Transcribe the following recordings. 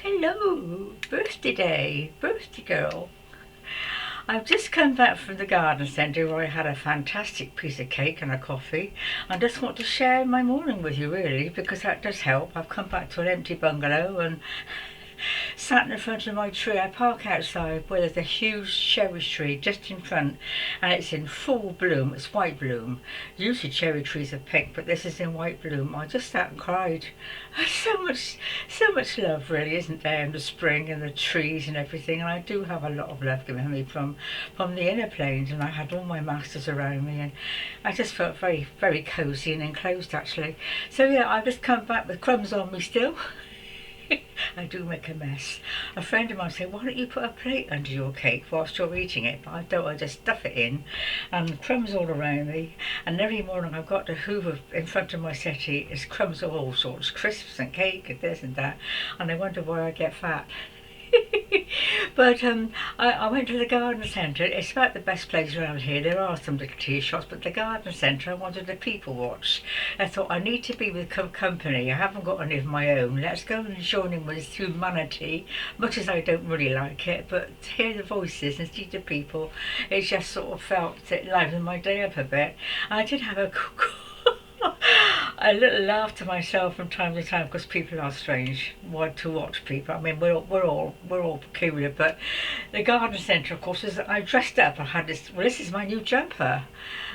Hello, birthday day, birthday girl. I've just come back from the garden centre where I had a fantastic piece of cake and a coffee. I just want to share my morning with you really because that does help. I've come back to an empty bungalow and sat in front of my tree. I park outside where there's a huge cherry tree just in front and it's in full bloom. It's white bloom. Usually cherry trees are pink, but this is in white bloom. I just sat and cried. So much love really, isn't there, in the spring and the trees and everything. And I do have a lot of love given me from the inner planes, and I had all my masters around me and I just felt very cosy and enclosed actually. So yeah, I've just come back with crumbs on me still. I do make a mess. A friend of mine said, why don't you put a plate under your cake whilst you're eating it? But I don't, I just stuff it in and crumbs all around me. And every morning I've got to hoover in front of my settee. It's crumbs of all sorts, crisps and cake and this and that. And I wonder why I get fat. But I went to the garden centre. It's about the best place around here. There are some little tea shops, but the garden centre, I wanted a people watch. I thought I need to be with company. I haven't got any of my own. Let's go and join in with humanity, much as I don't really like it. But to hear the voices and see the people, it just sort of felt it livened my day up a bit. I did have a little laugh to myself from time to time because people are strange. To watch people. I mean, we're all peculiar. But the garden centre, of course, is I dressed up. I had this. Well, this is my new jumper.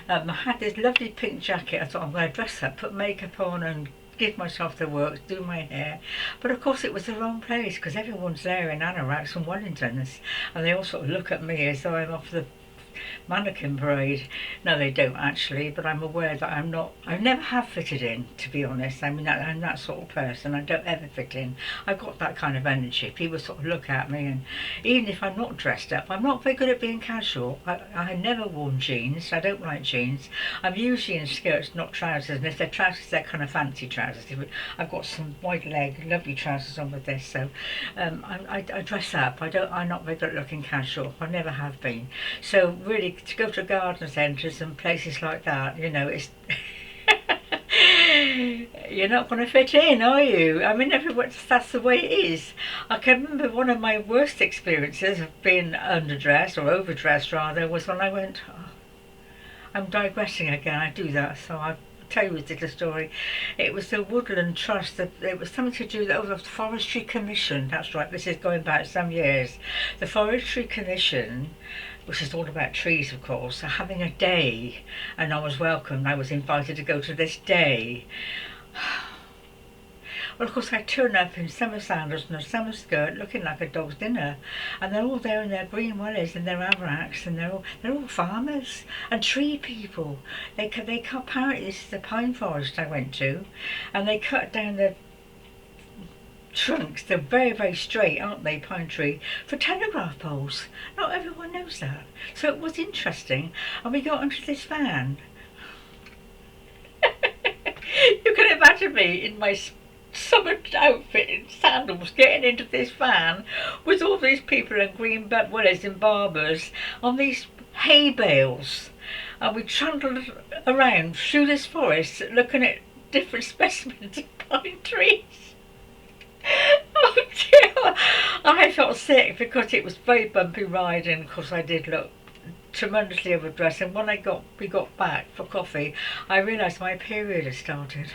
I had this lovely pink jacket. I thought I'm going to dress up, put makeup on, and give myself the work, do my hair. But of course, it was the wrong place because everyone's there in anoraks and Wellingtons, and they all sort of look at me as though I'm off the mannequin parade. No, they don't actually, but I'm aware that I never have fitted in, to be honest. I mean, I'm that sort of person. I don't ever fit in. I've got that kind of energy. People sort of look at me, and even if I'm not dressed up, I'm not very good at being casual. I never worn jeans. I don't like jeans. I'm usually in skirts, not trousers, and if they're trousers, they're kind of fancy trousers. I've got some wide leg, lovely trousers on with this, so I dress up. I'm not very good at looking casual. I never have been. So really, to go to garden centres and places like that, you know, it's you're not going to fit in, are you? I mean, that's the way it is. I can remember one of my worst experiences of being underdressed, or overdressed rather, was when I went, I'm digressing again, I do that, so I'll tell you this little story. It was the Woodland Trust. It was something to do with the Forestry Commission. That's right, this is going back some years. The Forestry Commission, which is all about trees of course, are having a day, and I was welcomed. I was invited to go to this day. Well, of course, I turn up in summer sandals and a summer skirt, looking like a dog's dinner, and they're all there in their green wellies and their anoraks, and they're all farmers and tree people. They cut. Apparently, this is the pine forest I went to, and they cut down the trunks. They're very straight, aren't they, pine tree, for telegraph poles. Not everyone knows that. So it was interesting, and we got into this van. You can imagine me in my summer outfit and sandals getting into this van with all these people in green wellies and barbers on these hay bales, and we trundled around through this forest looking at different specimens of pine trees. Oh dear, I felt sick because it was very bumpy ride, and of course I did look tremendously overdressed. And when we got back for coffee, I realised my period had started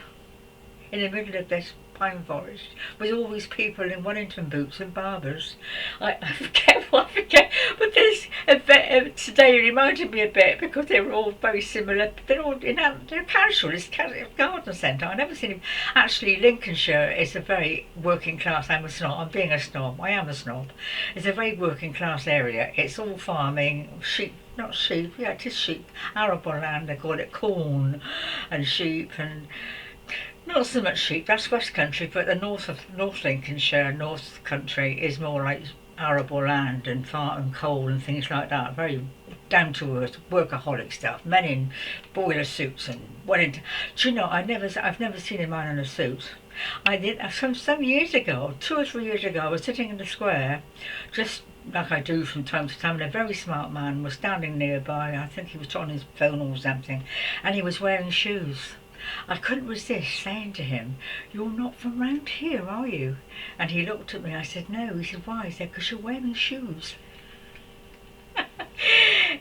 in the middle of this pine forest with all these people in Wellington boots and barbers. I forget, but this event today reminded me a bit because they were all very similar. They're casual. It's a garden centre. I've never seen them. Actually, Lincolnshire is a very working class. I'm a snob. I'm being a snob. I am a snob. It's a very working class area. It's all farming, sheep. Not sheep. Yeah, it is sheep. Arable land. They call it corn and sheep and. Not so much sheep, that's West Country, but the North Lincolnshire, North Country is more like arable land and farm and coal and things like that. Very down to earth, workaholic stuff. Men in boiler suits and Wellington. Do you know, I've never seen a man in a suit. I did some years ago, 2 or 3 years ago. I was sitting in the square, just like I do from time to time, and a very smart man was standing nearby. I think he was on his phone or something, and he was wearing shoes. I couldn't resist saying to him, "You're not from round here, are you?" And he looked at me. I said, "No." He said, "Why?" I said, "Because you're wearing shoes."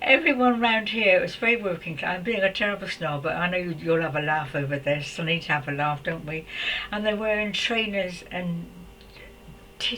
Everyone round here is very working class. I'm being a terrible snob, but I know you'll have a laugh over this. I need to have a laugh, don't we? And they're wearing trainers and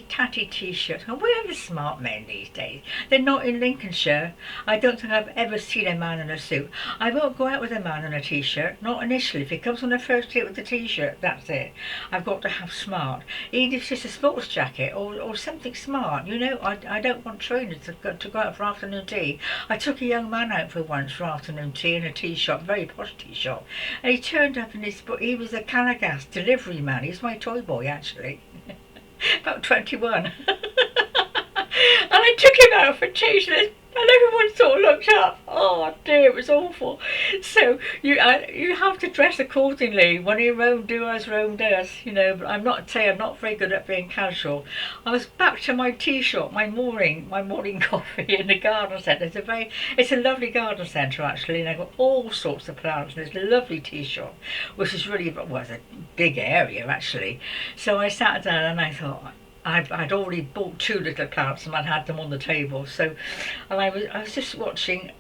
tatty t-shirt. And where are the smart men these days? They're not in Lincolnshire. I don't think I've ever seen a man in a suit. I won't go out with a man in a t-shirt, not initially. If he comes on the first date with a t-shirt, that's it. I've got to have smart. Even if it's just a sports jacket or something smart, you know. I don't want trainers to go out for afternoon tea. I took a young man out for once for afternoon tea in a tea shop, very posh tea shop, and he turned up in his, he was a Calagas delivery man. He's my toy boy, actually. About 21. And I took him out for tea, and everyone sort of looked up. Oh dear, it was awful. So you have to dress accordingly. When you roam, do as Rome does, you know. But I'm not very good at being casual. I was back to my tea shop, my morning coffee in the garden centre. It's a lovely garden centre actually, and I've got all sorts of plants. And it's a lovely tea shop, which is really, well, it's a big area actually. So I sat down and I thought, I'd already bought 2 little plants and I'd had them on the table. So, and I was just watching.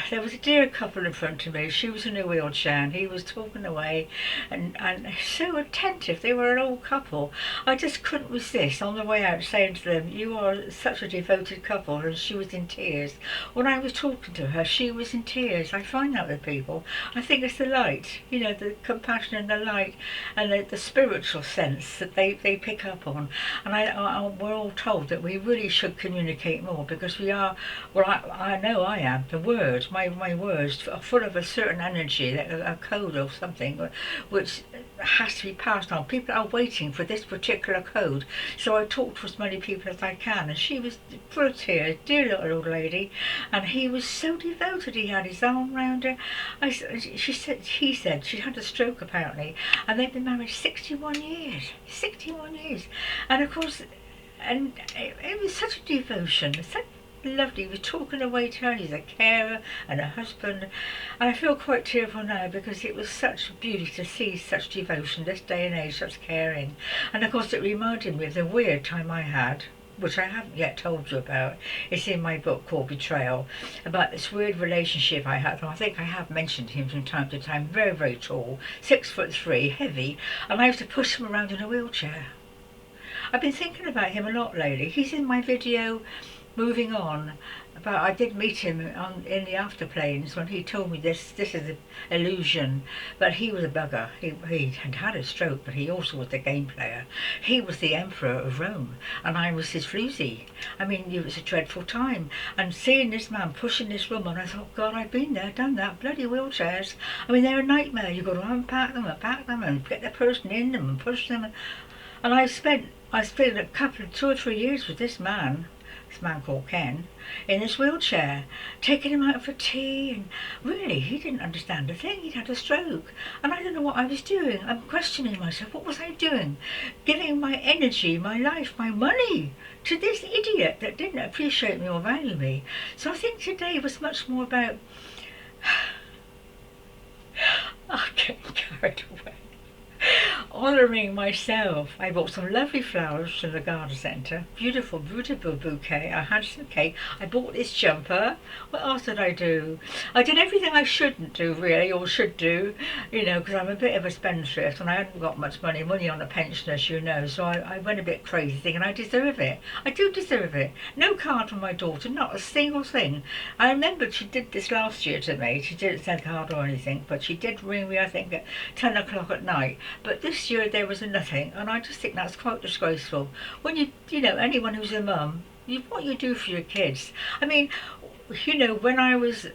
There was a dear couple in front of me. She was in a wheelchair and he was talking away and so attentive. They were an old couple. I just couldn't resist on the way out saying to them, "You are such a devoted couple," and she was in tears. When I was talking to her, she was in tears. I find that with people. I think it's the light, you know, the compassion and the light and the spiritual sense that they pick up on. And we're all told that we really should communicate more because we are, well, I know I am, the word. My words are full of a certain energy, a code or something, which has to be passed on. People are waiting for this particular code. So I talked to as many people as I can, and she was full of tears, dear little old lady, and he was so devoted. He had his arm round her. He said she had a stroke apparently, and they've been married 61 years. 61 years, and of course, and it was such a devotion. Such lovely. He was talking away to her. He's a carer and a husband, and I feel quite tearful now because it was such beauty to see such devotion this day and age, such caring. And of course it reminded me of the weird time I had, which I haven't yet told you about. It's in my book called Betrayal, about this weird relationship I had. I think I have mentioned him from time to time. Very, very tall, 6'3", heavy, and I used to push him around in a wheelchair. I've been thinking about him a lot lately. He's in my video Moving On. But I did meet him in the afterplanes when he told me this is an illusion. But he was a bugger. He had a stroke, but he also was the game player. He was the emperor of Rome, and I was his floozy. I mean, it was a dreadful time. And seeing this man pushing this woman, I thought, God, I've been there, done that. Bloody wheelchairs. I mean, they're a nightmare. You've got to unpack them and pack them and get the person in them and push them. And I spent a couple of 2 or 3 years with this man called Ken, in his wheelchair, taking him out for tea, and really, he didn't understand a thing. He'd had a stroke, and I don't know what I was doing. I'm questioning myself. What was I doing? Giving my energy, my life, my money to this idiot that didn't appreciate me or value me. So I think today was much more about I'm getting carried away. Honouring myself. I bought some lovely flowers from the garden centre. Beautiful, beautiful bouquet. I had some cake. I bought this jumper. What else did I do? I did everything I shouldn't do, really, or should do, you know, because I'm a bit of a spendthrift and I hadn't got much money on a pension, as you know, so I went a bit crazy thinking I deserve it. I do deserve it. No card from my daughter, not a single thing. I remembered she did this last year to me. She didn't send a card or anything, but she did ring me, I think, at 10 o'clock at night. But this year there was nothing, and I just think that's quite disgraceful. When you know, anyone who's a mum, what you do for your kids. I mean, you know, when I was,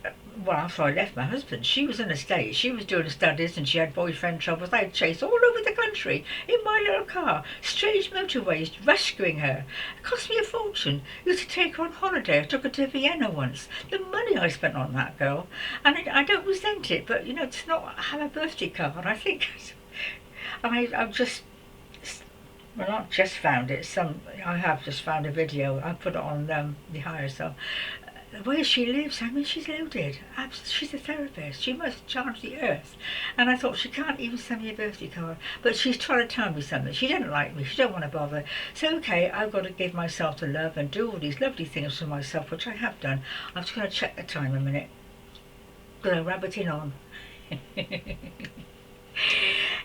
well, after I left my husband, she was in the States. She was doing studies and she had boyfriend troubles. I'd chase all over the country in my little car, strange motorways, rescuing her. It cost me a fortune. Used to take her on holiday. I took her to Vienna once. The money I spent on that girl, and I don't resent it, but you know, to not have a birthday card, I think. I've just, well, not just found it. I have just found a video. I put it on the higher, so the way she lives, I mean, she's loaded. She's a therapist. She must charge the earth. And I thought, she can't even send me a birthday card. But she's trying to tell me something. She doesn't like me. She don't want to bother. So, okay, I've got to give myself the love and do all these lovely things for myself, which I have done. I'm just going to check the time a minute. Got a rabbiting on.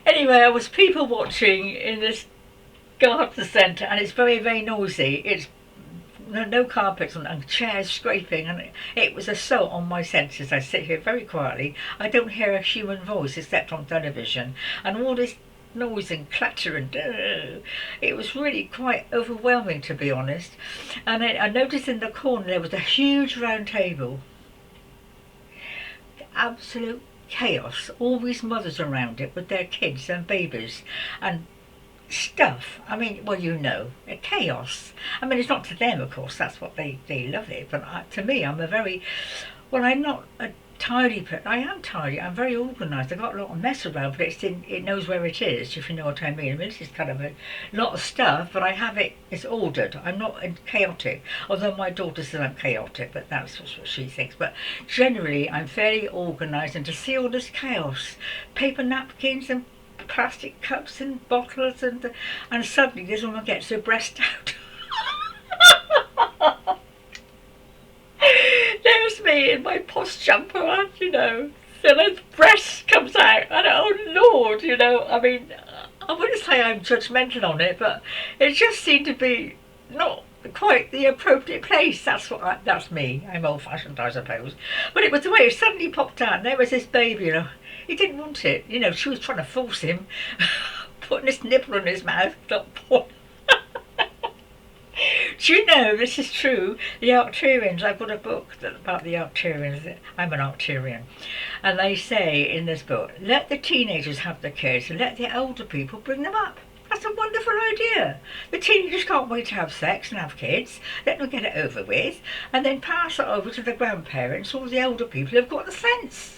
Anyway, I was people watching in this garden centre, and it's very, very noisy. It's no carpets and chairs scraping, and it was assault on my senses. I sit here very quietly. I don't hear a human voice except on television, and all this noise and clatter and it was really quite overwhelming, to be honest. And I noticed in the corner there was a huge round table. Absolute chaos. All these mothers around it with their kids and babies and stuff. I mean, well, you know, chaos. I mean, it's not to them, of course, that's what they love it, but to me, I'm a very, well, I'm not a tidy person. I am tidy, I'm very organised. I've got a lot of mess around, but it knows where it is, if you know what I mean. I mean, this is kind of a lot of stuff, but I have it, it's ordered. I'm not chaotic, although my daughter says I'm chaotic, but that's what she thinks. But generally, I'm fairly organised, and to see all this chaos, paper napkins and plastic cups and bottles, and suddenly this woman gets her breast out. There's me in my posh jumper, and you know, then her breast comes out, and oh Lord, you know, I mean, I wouldn't say I'm judgmental on it, but it just seemed to be not quite the appropriate place. That's me. I'm old-fashioned, I suppose. But it was the way it suddenly popped out, and there was this baby, you know. He didn't want it. You know, she was trying to force him, putting this nipple in his mouth. Do you know, this is true, the Arcturians, I've got a book about the Arcturians. I'm an Arcturian. And they say in this book, let the teenagers have the kids and let the older people bring them up. That's a wonderful idea. The teenagers can't wait to have sex and have kids. Let them get it over with, and then pass it over to the grandparents or the older people who've got the sense.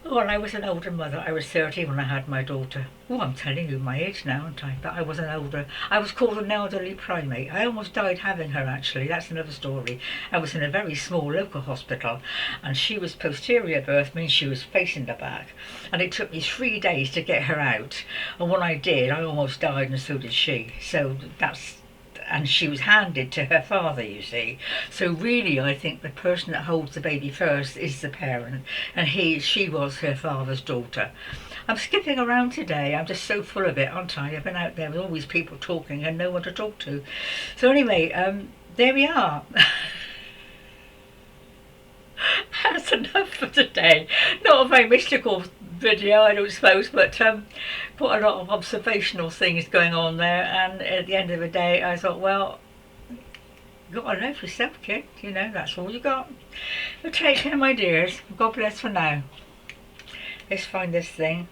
Well, I was an older mother. I was 30 when I had my daughter. Oh, I'm telling you my age now, aren't I? But I was I was called an elderly primate. I almost died having her, actually. That's another story. I was in a very small local hospital, and she was posterior birth, means she was facing the back. And it took me 3 days to get her out. And when I did, I almost died, and so did she. So and she was handed to her father, you see. So really, I think the person that holds the baby first is the parent, and she was her father's daughter. I'm skipping around today. I'm just so full of it, aren't I? I've been out there with all these people talking and no one to talk to. So anyway, there we are. That's enough for today. Not a very mystical video, I don't suppose, but quite a lot of observational things going on there, and at the end of the day I thought, well, you got to love yourself, kid, you know, that's all you got. But take care, my dears. God bless for now. Let's find this thing.